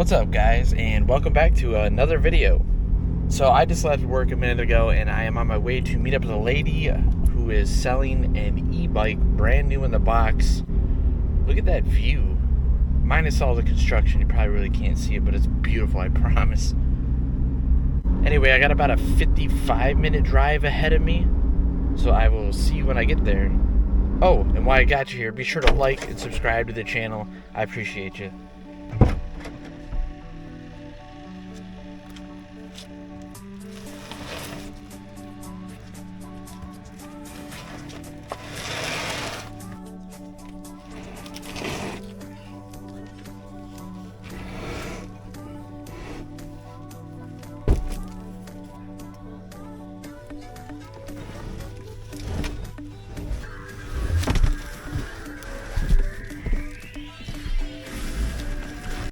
What's up, guys, and welcome back to another video. So I just left work a minute ago and I am on my way to meet up with a lady who is selling an e-bike brand new in the box. Look at that view. Minus all the construction, you probably really can't see it, but it's beautiful, I promise. Anyway, I got about a 55-minute drive ahead of me, so I will see you when I get there. Oh, and while I got you here, be sure to like and subscribe to the channel. I appreciate you.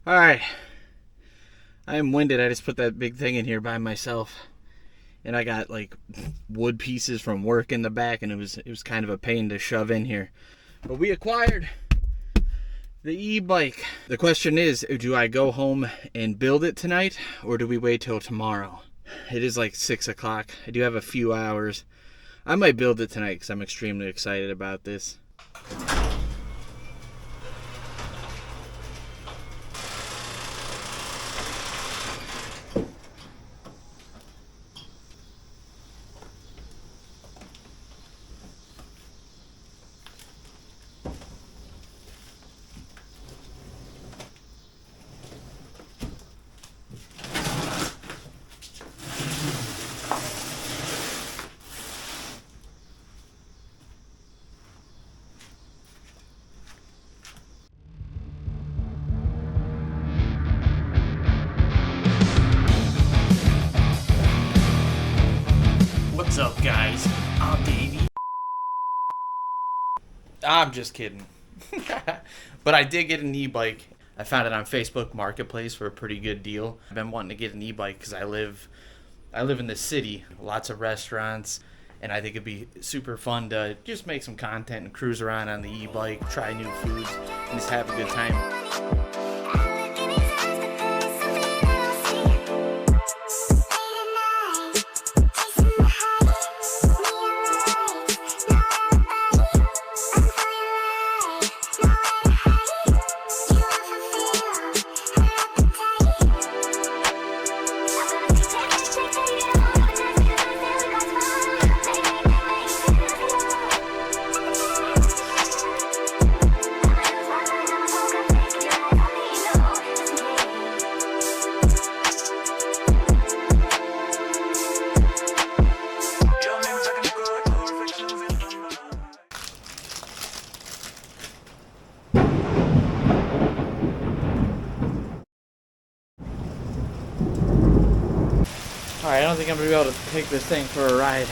Alright, I am winded. I just put that big thing in here by myself, and I got like wood pieces from work in the back, and it was kind of a pain to shove in here. But we acquired the e-bike. The question is, do I go home and build it tonight, or do we wait till tomorrow? It is like 6 o'clock. I do have a few hours. I might build it tonight because I'm extremely excited about this. What's up, guys? I'm Davey. I'm just kidding. But I did get an e-bike. I found it on Facebook Marketplace for a pretty good deal. I've been wanting to get an e-bike because I live in the city, lots of restaurants, and I think it'd be super fun to just make some content and cruise around on the e-bike, try new foods, and just have a good time. Alright, I don't think I'm going to be able to take this thing for a ride.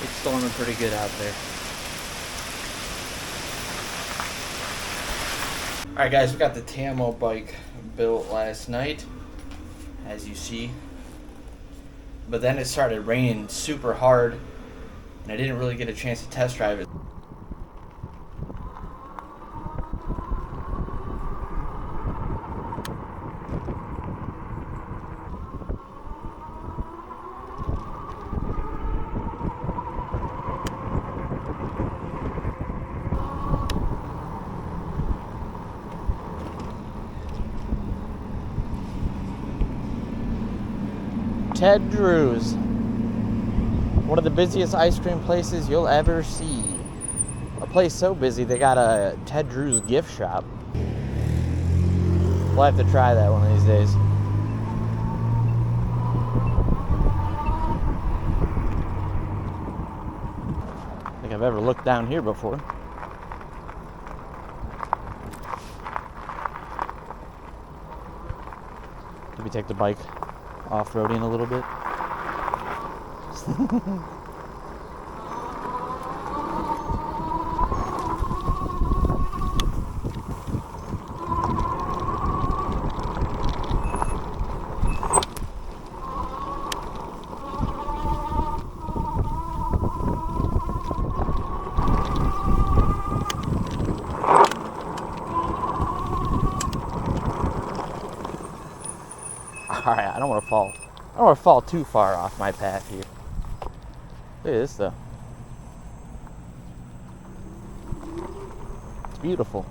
It's storming pretty good out there. Alright guys, we got the Tamo bike built last night, as you see. But then it started raining super hard, and I didn't really get a chance to test drive it. Ted Drew's, one of the busiest ice cream places you'll ever see. A place so busy they got a Ted Drew's gift shop. We'll have to try that one of these days. I don't think I've ever looked down here before. Did we take the bike off-roading a little bit? Alright, I don't want to fall. I don't want to fall too far off my path here. Look at this though. It's beautiful.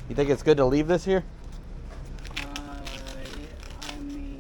You think it's good to leave this here? I mean,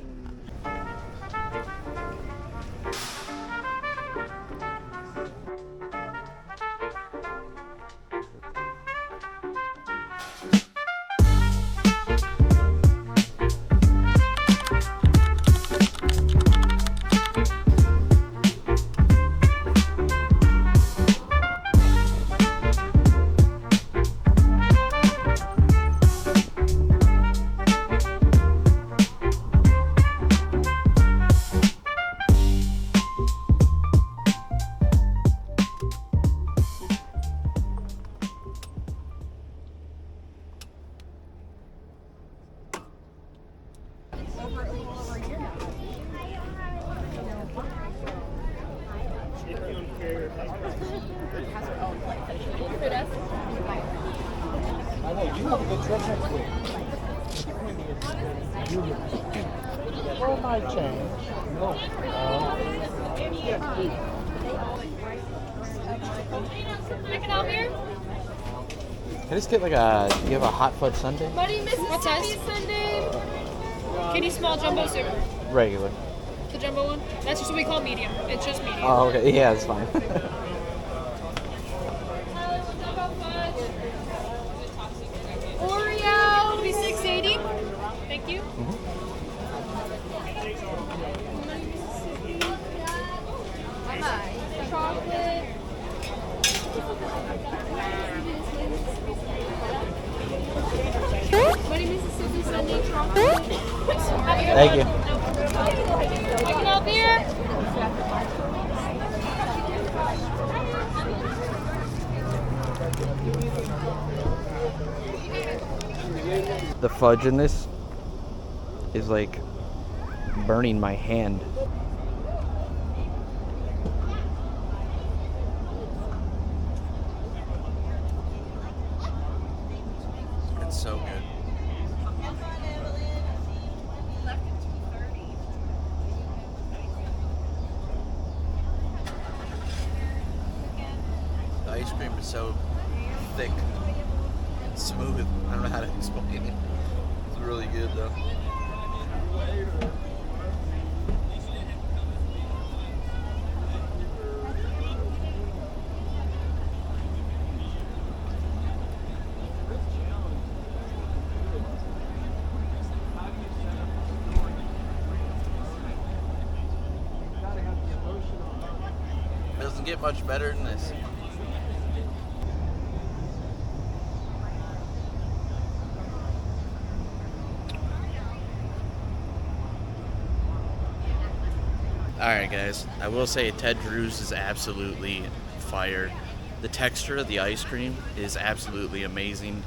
I know, you have a good trip next week. Where my change? No. Can I get out here? Can I just get like a, do you have a hot fudge sundae? Buddy, Mississippi Sunday. Kitty small jumbo super. Regular. The jumbo one? That's just what we call medium. It's just medium. Oh, okay. Yeah, it's fine. Oreo will be $6.80. Thank you. Chocolate. Buddy, Mississippi Sunday chocolate. Thank you. I can help here. The fudge in this is like burning my hand. It's so good. The ice cream is so thick and smooth. I don't know how to explain it. It's really good though. Doesn't get much better than this. Alright guys, I will say Ted Drew's is absolutely fire. The texture of the ice cream is absolutely amazing.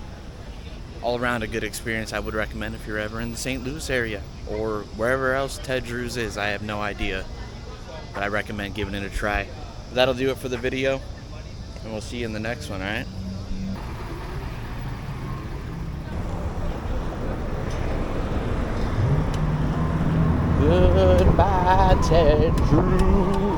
All around a good experience. I would recommend if you're ever in the St. Louis area or wherever else Ted Drew's is. I have no idea, but I recommend giving it a try. That'll do it for the video, and we'll see you in the next one, alright? Goodbye, Ted Drew.